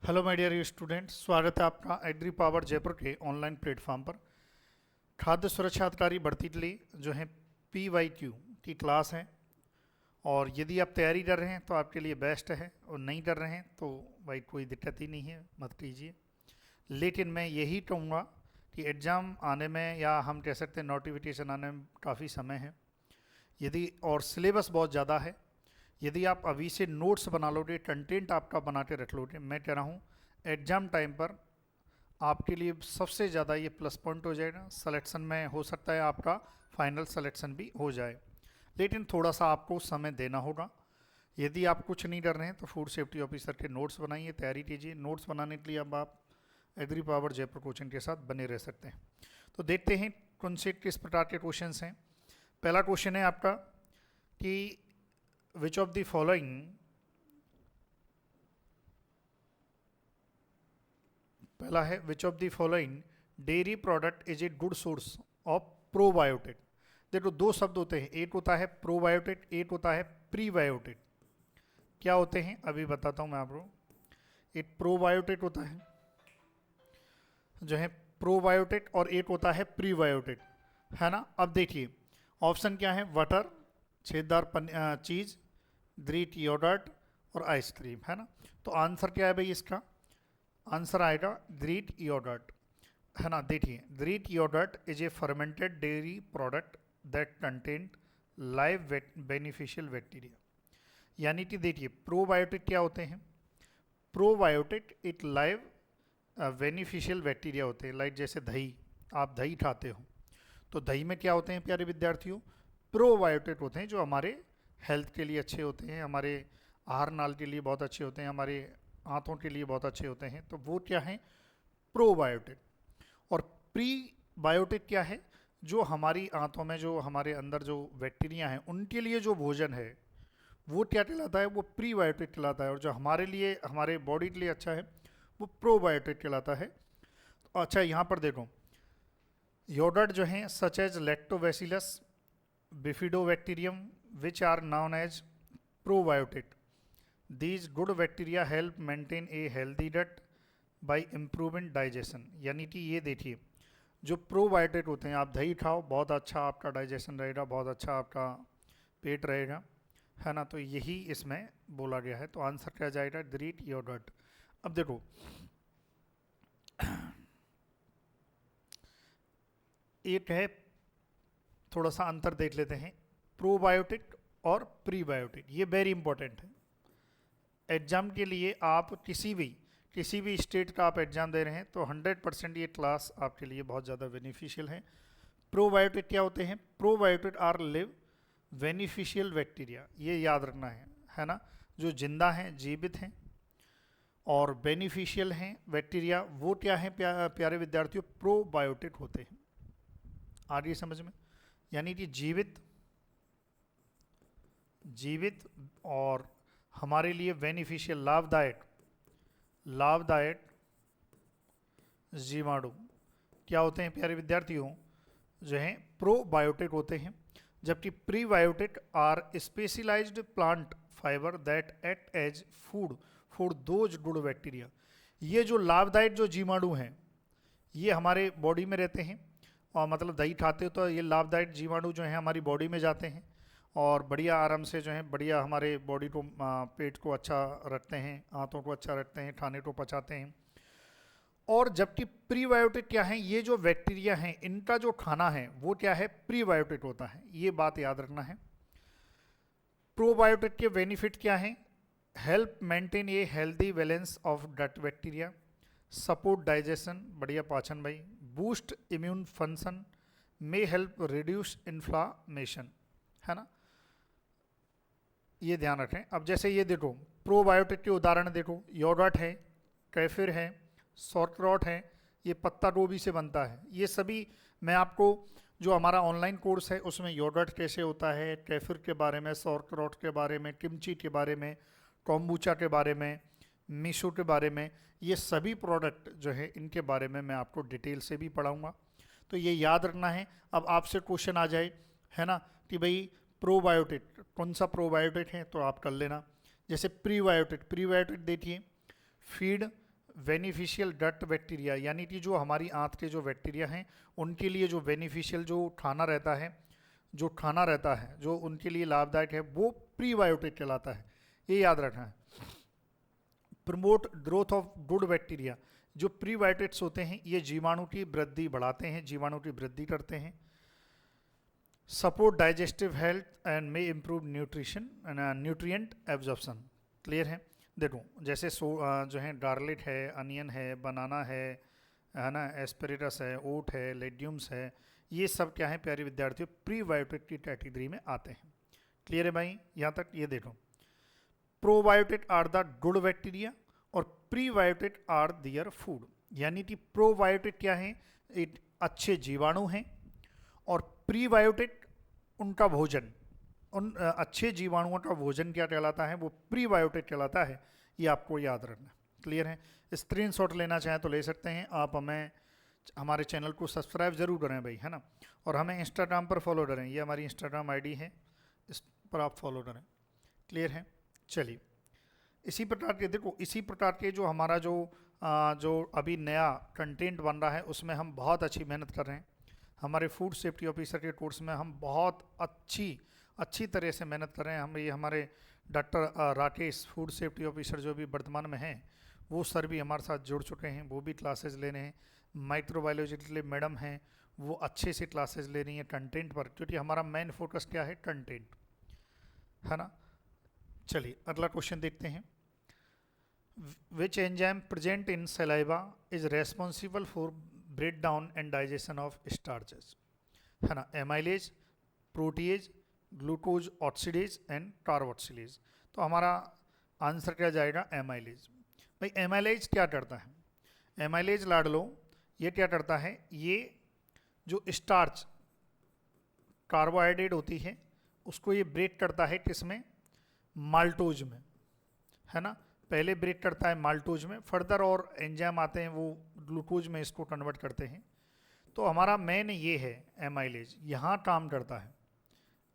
Hello my dear student, स्वागत है आपका एग्री पावर जयपुर के ऑनलाइन प्लेटफॉर्म पर। खाद्य सुरक्षा अधिकारी भर्ती के लिए जो है PYQ की क्लास है। और यदि आप तैयारी कर रहे हैं तो आपके लिए बेस्ट है, और नहीं कर रहे हैं तो भाई कोई दिक्कत ही नहीं है, मत कीजिए। लेकिन मैं यही कहूँगा कि एग्ज़ाम आने में, या हम कह सकते हैं नोटिफिकेशन आने में काफ़ी समय है। यदि और सिलेबस बहुत ज़्यादा है, यदि आप अभी से नोट्स बना लोगे, कंटेंट आपका बना के रख लोगे, मैं कह रहा हूँ एग्ज़ाम टाइम पर आपके लिए सबसे ज़्यादा ये प्लस पॉइंट हो जाएगा। सिलेक्शन में हो सकता है आपका फाइनल सिलेक्शन भी हो जाए, लेकिन थोड़ा सा आपको समय देना होगा। यदि आप कुछ नहीं कर रहे हैं तो फूड सेफ्टी ऑफिसर के नोट्स बनाइए, तैयारी कीजिए। नोट्स बनाने के लिए अब आप एग्री पावर जयपुर कोचिंग के साथ बने रह सकते हैं। तो देखते हैं कौन से किस प्रकार के क्वेश्चन हैं। पहला क्वेश्चन है आपका कि which of the following पहला है which of the following dairy product is a good source of probiotic। देखो दो शब्द होते हैं, एक होता है प्रोबायोटिक, एक होता है प्रीबायोटिक। क्या होते हैं अभी बताता हूं मैं आपको। एक प्रोबायोटिक होता है जो है प्रोबायोटिक, और एक होता है प्रीबायोटिक, है ना। अब देखिए ऑप्शन क्या है, वाटर, छेददार चीज, ग्रीक योगर्ट और आइसक्रीम, है ना। तो आंसर क्या है भाई इसका? आंसर आएगा ग्रीक योगर्ट, है ना। देखिए Greek yogurt is a fermented dairy product that content live beneficial bacteria. यानी कि देखिए प्रोबायोटिक क्या होते हैं? प्रोबायोटिक एक लाइव बेनिफिशियल बैक्टीरिया होते हैं। लाइक जैसे दही, आप दही खाते हो तो दही में क्या होते हैं प्यारे विद्यार्थियों? प्रोबायोटिक होते हैं, जो हमारे हेल्थ के लिए अच्छे होते हैं, हमारे आहार नाल के लिए बहुत अच्छे होते हैं, हमारे आंतों के लिए बहुत अच्छे होते हैं। तो वो क्या है? प्रोबायोटिक। और प्रीबायोटिक क्या है? जो हमारी आंतों में, जो हमारे अंदर जो बैक्टीरिया हैं, उनके लिए जो भोजन है वो क्या कहलाता है? वो प्रीबायोटिक कहलाता है। और जो हमारे लिए, हमारे बॉडी के लिए अच्छा है, वो प्रोबायोटिक कहलाता है। तो अच्छा यहाँ पर देखो, योगर्ट जो हैं such as lactobacillus, bifidobacterium, which are known as probiotic. These good bacteria help maintain a healthy gut by improving digestion। यानी कि ये देखिए जो प्रोबायोटिक होते हैं, आप दही खाओ, बहुत अच्छा आपका डाइजेशन रहेगा, बहुत अच्छा आपका पेट रहेगा, है ना। तो यही इसमें बोला गया है। तो आंसर क्या जाएगा? Greek yogurt. अब देखो एक है, थोड़ा सा अंतर देख लेते हैं, प्रोबायोटिक और प्रीबायोटिक। ये वेरी इंपॉर्टेंट है एग्जाम के लिए। आप किसी भी स्टेट का आप एग्जाम दे रहे हैं तो 100% ये क्लास आपके लिए बहुत ज़्यादा बेनिफिशियल है। प्रोबायोटिक क्या होते हैं? Probiotic are live beneficial bacteria, ये याद रखना है ना। जो जिंदा हैं, जीवित हैं, और बेनिफिशियल हैं बैक्टीरिया, वो क्या है प्यारे विद्यार्थियों? प्रोबायोटिक होते हैं। आ रही है समझ में? यानी कि जीवित और हमारे लिए बेनिफिशियल, लाभदायक जीवाणु क्या होते हैं प्यारे विद्यार्थियों? जो हैं प्रोबायोटिक होते हैं। जबकि prebiotic are specialised plant fiber that act as food for those good bacteria. ये जो लाभदायक जो जीवाणु हैं, ये हमारे बॉडी में रहते हैं, और मतलब दही खाते हो तो ये लाभदायक जीवाणु जो हैं हमारी बॉडी में जाते हैं, और बढ़िया आराम से जो है बढ़िया हमारे बॉडी को, पेट को अच्छा रखते हैं, आंतों को अच्छा रखते हैं, खाने को पचाते हैं। और जबकि प्रीबायोटिक क्या है? ये जो बैक्टीरिया हैं इनका जो खाना है वो क्या है? प्रीबायोटिक होता है। ये बात याद रखना है। प्रोबायोटिक के बेनिफिट क्या हैं? Help maintain a healthy balance of gut bacteria, support digestion, बढ़िया पाचन भाई, boost immune function, may help reduce inflammation, है ना। ये ध्यान रखें। अब जैसे ये देखो प्रोबायोटिक के उदाहरण देखो, योगर्ट है, कैफिर है, सॉर्क्रॉट है, ये पत्ता गोभी से बनता है। ये सभी मैं आपको, जो हमारा ऑनलाइन कोर्स है उसमें योगर्ट कैसे होता है, कैफिर के बारे में, सॉर्क्रॉट के बारे में, किमची के बारे में, कॉम्बूचा के बारे में, मिशो के बारे में, ये सभी प्रोडक्ट जो है इनके बारे में मैं आपको डिटेल से भी पढ़ाऊँगा। तो ये याद रखना है। अब आपसे क्वेश्चन आ जाए, है ना, कि भाई प्रोबायोटिक कौन सा प्रोबायोटिक है, तो आप कर लेना। जैसे प्रीबायोटिक देखिए, फीड बेनिफिशियल डट बैक्टीरिया, यानी कि जो हमारी आंत के जो बैक्टीरिया हैं उनके लिए जो बेनिफिशियल जो खाना रहता है, जो उनके लिए लाभदायक है, वो प्रीबायोटिक कहलाता है। ये याद रखना है। Promote growth of good bacteria, जो प्रीबायोटिक्स होते हैं ये जीवाणु की वृद्धि बढ़ाते हैं, जीवाणु की वृद्धि करते हैं। Support digestive health and may improve nutrient absorption. Clear है? देखो जैसे जो है गार्लिक है, अनियन है, बनाना है ना, एस्पेरेटस है, ओट है, लेग्यूम्स है, ये सब क्या है प्यारे विद्यार्थियों, प्रीबायोटिक की कैटेगरी में आते हैं। क्लियर है भाई? यहाँ तक ये देखो, probiotic are the good bacteria और प्रीबायोटिक आर दियर फूड। यानी कि प्रोबायोटिक क्या है, एक अच्छे जीवाणु हैं, और प्रीबायोटिक उनका भोजन, उन अच्छे जीवाणुओं का भोजन क्या कहलाता है, वो प्रीबायोटिक कहलाता है। ये आपको याद रखना। क्लियर है? स्क्रीनशॉट लेना चाहें तो ले सकते हैं आप। हमें हमारे चैनल को सब्सक्राइब जरूर करें भाई, है ना, और हमें इंस्टाग्राम पर फॉलो करें। ये हमारी इंस्टाग्राम आईडी है, इस पर आप फॉलो करें। क्लियर है? चलिए, इसी प्रकार के देखो, इसी प्रकार के जो हमारा जो अभी नया कंटेंट बन रहा है उसमें हम बहुत अच्छी मेहनत कर रहे हैं। हमारे फूड सेफ्टी ऑफिसर के कोर्स में हम बहुत अच्छी तरह से मेहनत कर रहे हैं। हम ये हमारे doctor Rakesh food safety officer जो भी वर्तमान में हैं, वो सर भी हमारे साथ जुड़ चुके हैं, वो भी क्लासेस ले रहे हैं। माइक्रोबायोलॉजी के लिए मैडम हैं, वो अच्छे से क्लासेस ले रही हैं कंटेंट पर, क्योंकि हमारा मेन फोकस क्या है, कंटेंट, है ना। चलिए अगला क्वेश्चन देखते हैं। Which enzyme present in saliva is responsible for break down and digestion of starches, है ना। Amylase, protease, glucose oxidase and carboxylase. तो हमारा आंसर क्या जाएगा, एमाइलेज। भाई एमाइलेज क्या करता है, एमाइलेज लाड लो, ये क्या करता है, ये जो स्टार्च कार्बोहाइड्रेट होती है उसको ये ब्रेक करता है किसमें, माल्टोज में, है ना। पहले ब्रेक करता है माल्टोज में, फर्दर और एंजाइम आते हैं वो ग्लूकोज में इसको कन्वर्ट करते हैं। तो हमारा मेन ये है एमाइलेज, यहाँ काम करता है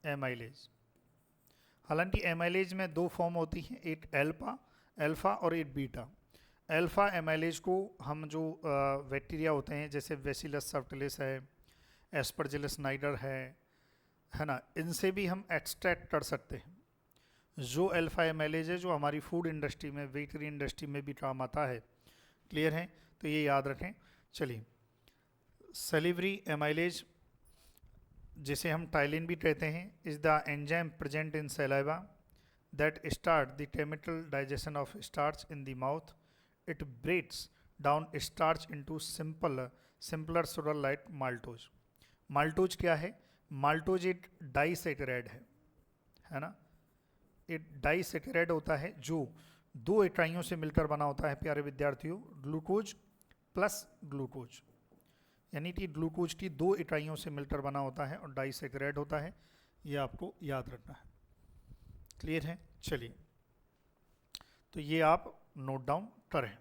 एमाइलेज। हालांकि एमाइलेज में दो फॉर्म होती हैं, एक अल्फा और एक बीटा। अल्फा एमाइलेज को हम जो बैक्टीरिया होते हैं जैसे बेसिलस सबटिलिस है, एस्परजिलस नाइगर है ना, इनसे भी हम एक्सट्रैक्ट कर सकते हैं। जो अल्फा एमाइलेज है जो हमारी फूड इंडस्ट्री में, बेकरी इंडस्ट्री में भी काम आता है। क्लियर है? तो ये याद रखें। चलिए, सलिवरी एमाइलेज जिसे हम टाइलिन भी कहते हैं, is the enzyme present in saliva that start the chemical digestion of starch in the mouth. It breaks down starch into simpler sugar like maltose. Maltose क्या है, माल्टोज एक डाइसैकेराइड है ना। एक डाइसैकेराइड होता है जो दो इकाइयों से मिलकर बना होता है प्यारे विद्यार्थियों, ग्लूकोज प्लस ग्लूकोज, यानी कि ग्लूकोज की दो इकाइयों से मिलकर बना होता है और डाइसैकेराइड होता है। ये आपको याद रखना है। क्लियर है? चलिए, तो ये आप नोट डाउन करें।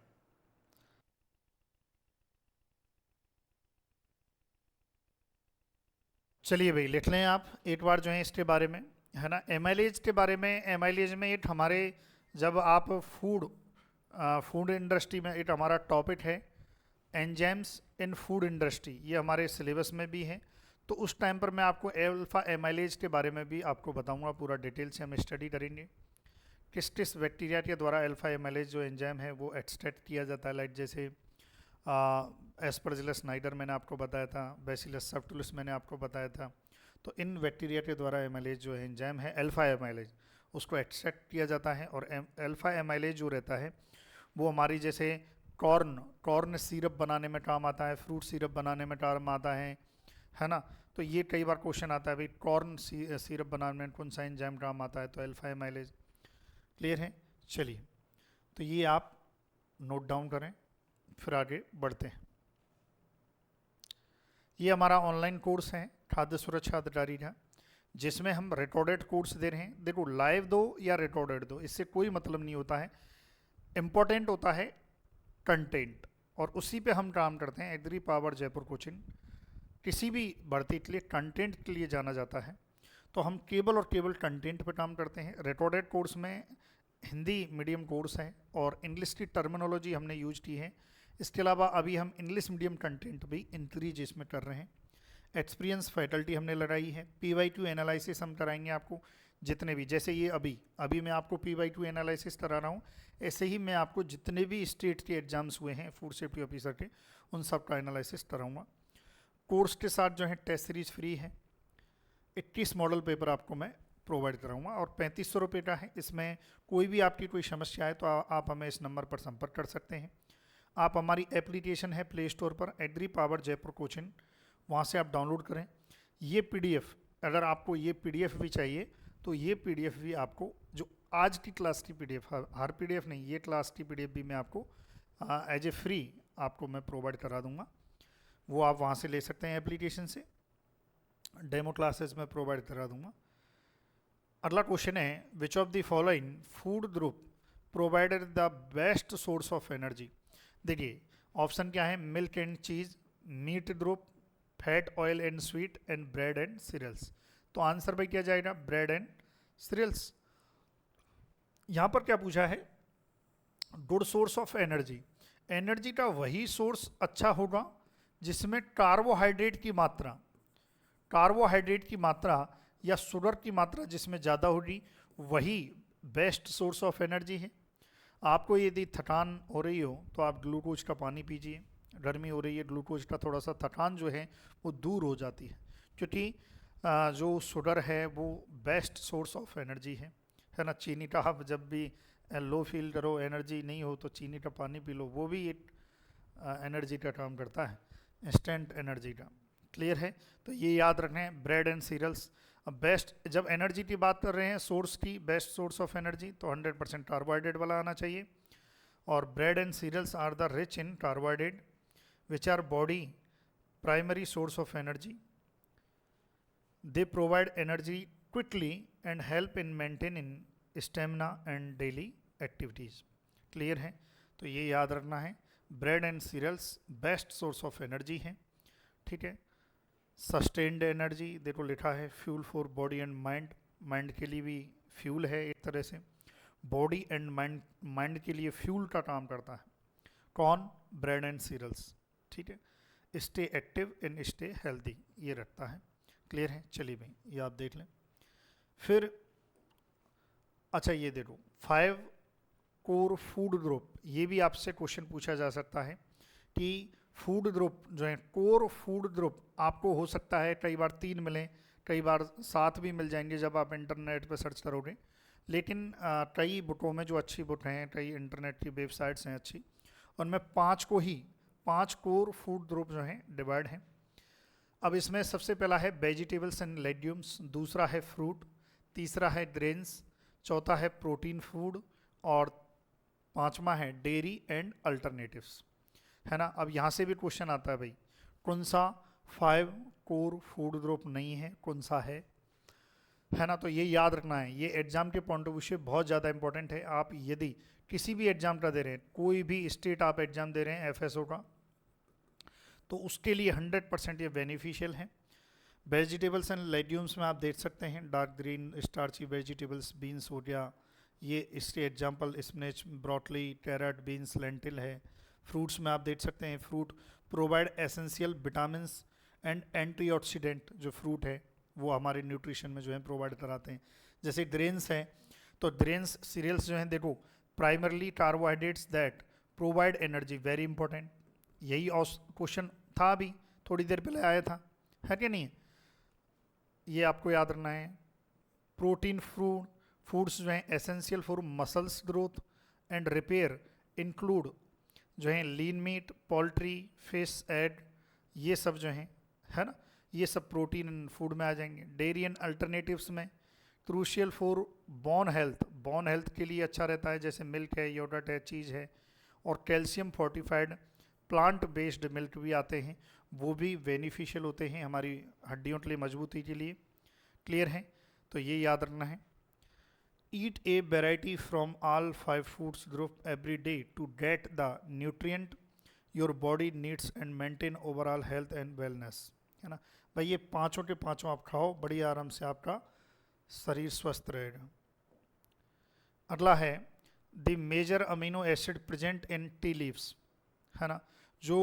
चलिए भाई लिख लें आप एक बार जो है इसके बारे में, है ना। एमाइलेज के बारे में, एमाइलेज में एक हमारे, जब आप फूड इंडस्ट्री में एक हमारा टॉपिक है एंजाइम्स इन फूड इंडस्ट्री, ये हमारे सिलेबस में भी है। तो उस टाइम पर मैं आपको अल्फा एमाइलेज के बारे में भी आपको बताऊंगा, पूरा डिटेल से हम स्टडी करेंगे किस किस बैक्टीरिया के द्वारा अल्फा एमाइलेज जो एंजाइम है वो एक्सट्रैक्ट किया जाता है। लाइक जैसे एस्परजिलस नाइगर मैंने आपको बताया था, बेसिलस सबटिलिस मैंने आपको बताया था। तो इन बैक्टीरिया के द्वारा एमाइलेज जो एंजाइम है अल्फा एमाइलेज, उसको एक्सट्रैक्ट किया जाता है। और अल्फा एमाइलेज जो रहता है वो हमारी जैसे कॉर्न सिरप बनाने में काम आता है, फ्रूट सिरप बनाने में काम आता है ना। तो ये कई बार क्वेश्चन आता है भाई कॉर्न सिरप बनाने में कौन सा एंजाइम काम आता है, तो अल्फा एमाइलेज। क्लियर है? चलिए, तो ये आप नोट डाउन करें, फिर आगे बढ़ते हैं। ये हमारा ऑनलाइन कोर्स है खाद्य सुरक्षा अधिकारी का, जिसमें हम रिकॉर्डेड कोर्स दे रहे हैं। देखो लाइव दो या रिकॉर्डेड दो, इससे कोई मतलब नहीं होता है, इम्पोर्टेंट होता है कंटेंट, और उसी पे हम काम करते हैं। एग्री पावर जयपुर कोचिंग किसी भी भर्ती के लिए कंटेंट के लिए जाना जाता है, तो हम केवल और केवल कंटेंट पे काम करते हैं। रिकॉर्डेड कोर्स में हिंदी मीडियम कोर्स है और इंग्लिश की टर्मिनोलॉजी हमने यूज की है। इसके अलावा अभी हम इंग्लिश मीडियम कंटेंट भी इंक्रीज इसमें कर रहे हैं। एक्सपीरियंस फैकल्टी हमने लगाई है। PY2 एनालिसिस हम कराएंगे आपको जितने भी, जैसे ये अभी मैं आपको PY2 एनालिसिस करा रहा हूँ, ऐसे ही मैं आपको जितने भी स्टेट के एग्जाम्स हुए हैं फूड सेफ्टी ऑफिसर के उन सब का एनालिसिस कराऊंगा। कोर्स के साथ जो है टेस्ट सीरीज फ्री है। 21 मॉडल पेपर आपको मैं प्रोवाइड कराऊंगा और 3500 रुपये का है। इसमें कोई भी आपकी कोई समस्या है तो आप हमें इस नंबर पर संपर्क कर सकते हैं। आप हमारी एप्लीकेशन है प्ले स्टोर पर एग्री पावर जयपुर कोचिंग, वहाँ से आप डाउनलोड करें। ये PDF, अगर आपको ये PDF भी चाहिए तो ये PDF भी आपको, जो आज की क्लास की PDF, हर PDF नहीं, ये क्लास की PDF भी मैं आपको एज ए फ्री आपको मैं प्रोवाइड करा दूंगा। वो आप वहाँ से ले सकते हैं एप्लीकेशन से। डेमो क्लासेस में प्रोवाइड करा दूंगा। अगला क्वेश्चन है, which of the following food group provided the best source of energy. देखिए ऑप्शन क्या है, milk and cheese, meat group, fat oil and sweet and bread and cereals. तो आंसर भाई क्या जाएगा, ब्रेड एंड सीरियल्स। यहां पर क्या पूछा है, good source of energy. Energy का वही सोर्स अच्छा होगा जिसमें कार्बोहाइड्रेट की मात्रा या शुगर की मात्रा जिसमें ज़्यादा होगी, वही बेस्ट सोर्स ऑफ एनर्जी है। आपको यदि थकान हो रही हो तो आप ग्लूकोज का पानी पीजिए। गर्मी हो रही है, ग्लूकोज का थोड़ा सा थकान जो है वो दूर हो जाती है, क्योंकि जो शुगर है वो बेस्ट सोर्स ऑफ एनर्जी है ना। चीनी का आप जब भी लो फील करो, एनर्जी नहीं हो, तो चीनी का पानी पी लो, वो भी एक एनर्जी का काम करता है, इंस्टेंट एनर्जी का। क्लियर है, तो ये याद रखें, ब्रेड एंड सीरियल्स। अब बेस्ट, जब एनर्जी की बात कर रहे हैं सोर्स की, बेस्ट सोर्स ऑफ एनर्जी, तो 100% कार्बोहाइड्रेट वाला आना चाहिए। और bread and cereals are the rich in carbohydrate which are body primary source of energy. They provide energy quickly and help in maintaining stamina and daily activities. Clear है, तो ये याद रखना है, bread and cereals best source of energy हैं। ठीक है, sustained energy देखो लिखा है, fuel for body and mind, mind के लिए भी फ्यूल है एक तरह से, बॉडी एंड माइंड के लिए फ्यूल का काम करता है। कौन, ब्रेड एंड सीरियल्स। ठीक है, stay active and stay healthy, ये रखता है। क्लियर है, चलिए भाई ये आप देख लें। फिर अच्छा ये देखो 5 कोर फूड ग्रुप, ये भी आपसे क्वेश्चन पूछा जा सकता है कि फूड ग्रुप जो है, कोर फूड ग्रुप आपको हो सकता है कई बार 3 मिलें, कई बार 7 भी मिल जाएंगे जब आप इंटरनेट पर सर्च करोगे। लेकिन कई बुकों में जो अच्छी बुक हैं, कई इंटरनेट की वेबसाइट्स हैं अच्छी, उनमें 5 कोर फूड ग्रुप जो हैं डिवाइड हैं। अब इसमें सबसे पहला है वेजिटेबल्स एंड लेग्यूम्स, दूसरा है फ्रूट, तीसरा है ग्रेन्स, चौथा है प्रोटीन फूड और पांचवा है डेयरी एंड अल्टरनेटिव्स, है ना। अब यहाँ से भी क्वेश्चन आता है भाई, कौन सा 5 कोर फूड ग्रुप नहीं है, कौन सा है ना। तो ये याद रखना है, ये एग्जाम के पॉइंट ऑफ व्यू से बहुत ज़्यादा इंपॉर्टेंट है। आप यदि किसी भी एग्जाम का दे रहे हैं, कोई भी स्टेट आप एग्जाम दे रहे हैं FSO का, तो उसके लिए 100% ये बेनिफिशियल है। वेजिटेबल्स एंड लेग्यूम्स में आप देख सकते हैं, dark green starchy vegetables, beans हो गया, ये इसके example spinach, broccoli, carrot, beans, lentil है। फ्रूट्स में आप देख सकते हैं, fruit provide essential vitamin and antioxidant, जो फ्रूट है वो हमारे न्यूट्रिशन में जो है प्रोवाइड कराते हैं। जैसे ग्रेन्स हैं, तो ग्रेन्स सीरियल्स जो हैं देखो, primarily carbohydrates that provide energy, very important. यही क्वेश्चन था अभी थोड़ी देर पहले आया था, है कि नहीं, ये आपको याद रखना है। प्रोटीन फूड्स जो हैं essential for muscles growth and repair include जो हैं lean meat, poultry, fish, egg, ये सब जो हैं, है ना, ये सब प्रोटीन फूड में आ जाएंगे। डेयरी एंड अल्टरनेटिव्स में क्रूशियल फॉर बोन हेल्थ के लिए अच्छा रहता है, जैसे मिल्क है, योगर्ट है, चीज़ है। और calcium fortified plant based milk भी आते हैं, वो भी बेनिफिशियल होते हैं हमारी हड्डियों के लिए, मजबूती के लिए। क्लियर है, तो ये याद रखना है। Eat a variety from all 5 foods group every day to get the nutrient your body needs and maintain overall health and wellness, है ना भाई। ये पाँचों के पाँचों आप खाओ, बड़ी आराम से आपका शरीर स्वस्थ रहेगा। अगला है the major amino acid present in tea leaves, है ना, जो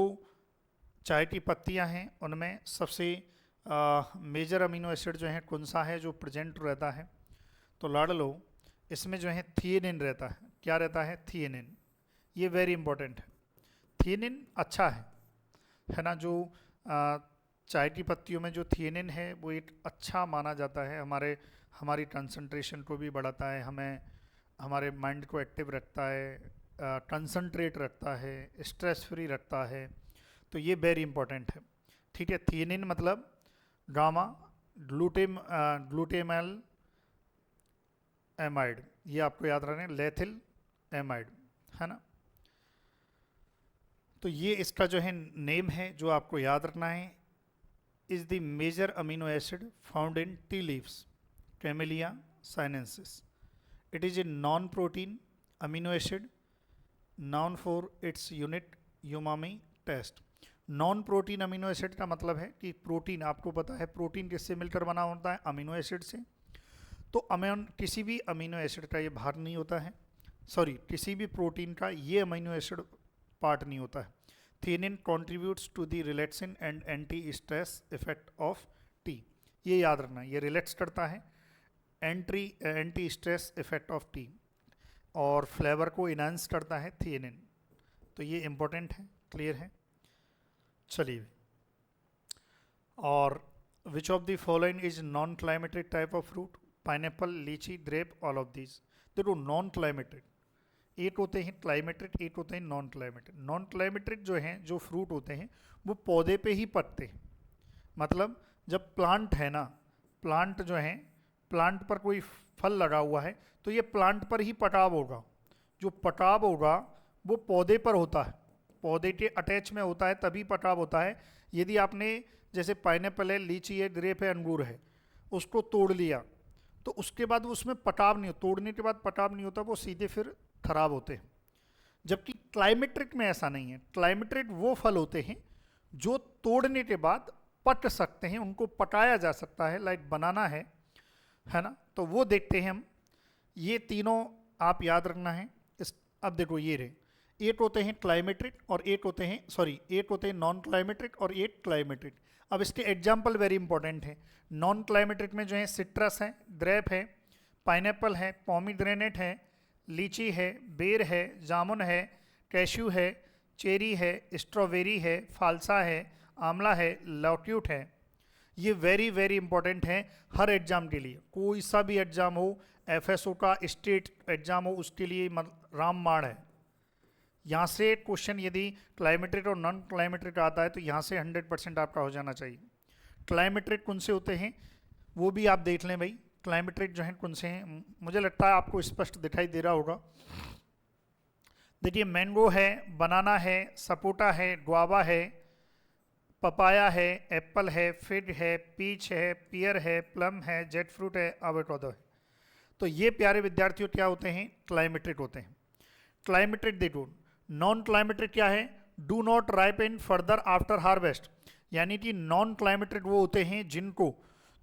चाय की पत्तियां हैं उनमें सबसे मेजर अमीनो एसिड जो है कौन सा है जो प्रेजेंट रहता है? तो लाड़ लो, इसमें जो है थियानिन रहता है। क्या रहता है? थियानिन। ये वेरी इंपॉर्टेंट है। थियानिन अच्छा है ना, जो चाय की पत्तियों में जो थियानिन है वो एक अच्छा माना जाता है, हमारी कंसंट्रेशन को भी बढ़ाता है, हमें हमारे माइंड को एक्टिव रखता है, कंसंट्रेट रखता है, स्ट्रेस फ्री रखता है। तो ये वेरी इंपॉर्टेंट है। ठीक है, थियानिन मतलब गामा ग्लूटेमैल एमाइड, ये आपको याद रखना है, लेथिल एमाइड, है ना। तो ये इसका जो है नेम है जो आपको याद रखना है, is the major amino acid found in tea leaves, camellia sinensis. It is a non protein amino acid known for its unit umami taste. Non protein amino acid का मतलब है कि प्रोटीन, आपको पता है प्रोटीन किससे मिलकर बना होता है? अमीनो एसिड से। तो किसी भी अमीनो एसिड का ये भाग नहीं होता है, सॉरी, किसी भी प्रोटीन का ये अमीनो एसिड पार्ट नहीं होता है। Theanine contributes to the relaxing and anti stress effect of tea. ये याद रखना, ये रिलैक्स करता है, anti stress effect of tea, और फ्लेवर को इनहांस करता है थियानिन। तो ये इंपॉर्टेंट है, क्लियर है। चलिए, और which of the following is non climacteric type of fruit? Pineapple, lychee, grape, all of these. देखो, नॉन क्लाइमेटेड, एक होते हैं क्लाइमेटेड, एक होते हैं नॉन क्लाइमेटेड। नॉन क्लाइमेटेड जो हैं, जो फ्रूट होते हैं वो पौधे पे ही पकते हैं। मतलब जब प्लांट है ना, प्लांट जो है, प्लांट पर कोई फल लगा हुआ है तो ये प्लांट पर ही पटाव होगा। जो पटाव होगा वो पौधे पर होता है, पौधे के अटैच में होता है, तभी पटाव होता है। यदि आपने, जैसे पाइनएप्पल है, लीची है, ग्रेप है, अंगूर है, उसको तोड़ लिया तो उसके बाद वो उसमें पटाव नहीं, तोड़ने के बाद पटाव नहीं होता, वो सीधे फिर खराब होते हैं। जबकि क्लाइमेट्रिक में ऐसा नहीं है। क्लाइमेट्रिक वो फल होते हैं जो तोड़ने के बाद पक सकते हैं, उनको पकाया जा सकता है, लाइक बनाना है ना। तो वो देखते हैं हम। ये तीनों आप याद रखना है। अब देखो, ये रहे, एक होते हैं क्लाइमेट्रिक और एक होते हैं, सॉरी, एक होते हैं नॉन क्लाइमेट्रिक और एक क्लाइमेट्रिक। अब इसके एग्जाम्पल वेरी इंपॉर्टेंट है। नॉन क्लाइमेट्रिक में जो है सिट्रस है, ग्रेप है, पाइनएप्पल है, पोमीग्रेनेट है, लीची है, बेर है, जामुन है, कैश्यू है, चेरी है, स्ट्रॉबेरी है, फालसा है, आंवला है, लॉक्यूट है। ये वेरी वेरी इंपॉर्टेंट है हर एग्जाम के लिए। कोई सा भी एग्जाम हो, एफएसओ का, स्टेट एग्जाम हो, उसके लिए रामबाण है। यहाँ से क्वेश्चन यदि क्लाइमेट्रिक और नॉन क्लाइमेट्रिक आता है तो यहाँ से 100% आपका हो जाना चाहिए। क्लाइमेट्रिक कौन से होते हैं वो भी आप देख लें भाई। क्लाइमेट्रिक जो है कौन से हैं, मुझे लगता है आपको स्पष्ट दिखाई दे रहा होगा। देखिए, मैंगो है, बनाना है, सपोटा है, गुआवा है, पपाया है, एप्पल है, फिग है, पीच है, पियर है, प्लम है, जेट फ्रूट है, एवोकाडो है। तो ये प्यारे विद्यार्थियों क्या होते हैं? क्लाइमेट्रिक होते हैं। क्लाइमेट्रिक देखो, नॉन क्लाइमेट्रिक क्या है? Do not ripen further after harvest. यानी कि नॉन क्लाइमेट्रिक वो होते हैं जिनको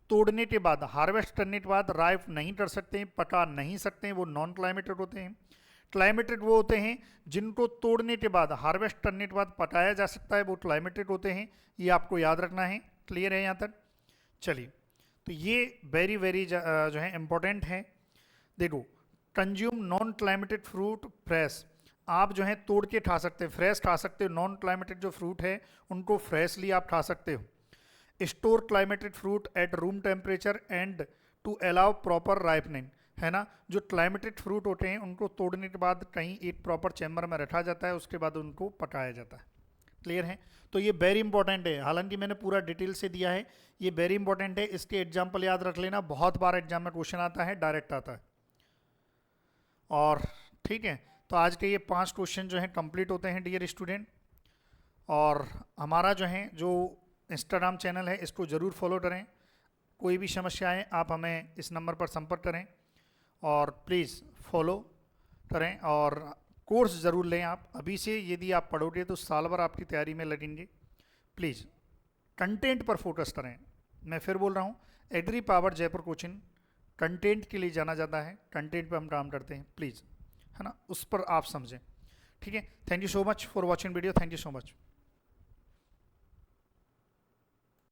तोड़ने के बाद, हार्वेस्ट करने के बाद राइप नहीं कर सकते हैं, पका नहीं सकते हैं, वो नॉन क्लाइमेट्रिक होते हैं। क्लाइमेट्रिक वो होते हैं जिनको तोड़ने के बाद, हार्वेस्ट करने के बाद पकाया जा सकता है, वो क्लाइमेट्रिक होते हैं। ये आपको याद रखना है। क्लियर है यहाँ तक? चलिए, तो ये वेरी वेरी जो है इंपॉर्टेंट है। देखो, consume non climatic fruit fresh. आप जो है तोड़ के खा सकते हैं, फ्रेश खा सकते हो। नॉन क्लाइमेटिक जो फ्रूट है उनको फ्रेशली आप खा सकते हो। Store climacteric fruit at room temperature and to allow proper ripening, है ना। जो क्लाइमेटिक फ्रूट होते हैं उनको तोड़ने के बाद कहीं एक प्रॉपर चैम्बर में रखा जाता है, उसके बाद उनको पकाया जाता है। क्लियर है? तो ये वेरी इंपॉर्टेंट है। हालांकि मैंने पूरा डिटेल से दिया है, ये वेरी इंपॉर्टेंट है। इसके एग्जाम्पल याद रख लेना, बहुत बार एग्जाम में क्वेश्चन आता है, डायरेक्ट आता है। और ठीक है, तो आज के ये 5 क्वेश्चन जो हैं कंप्लीट होते हैं डियर स्टूडेंट। और हमारा जो है जो इंस्टाग्राम चैनल है इसको ज़रूर फॉलो करें। कोई भी समस्या आए आप हमें इस नंबर पर संपर्क करें और प्लीज़ फॉलो करें। और कोर्स ज़रूर लें आप अभी से। यदि आप पढ़ोगे तो साल भर आपकी तैयारी में लगेंगे। प्लीज़ कंटेंट पर फोकस करें। मैं फिर बोल रहा हूँ, agri power Jaipur coaching content के लिए जाना जाता है, कंटेंट पर हम काम करते हैं। प्लीज़, है ना, उस पर आप समझें। ठीक है, thank you so much for watching video, thank you so much.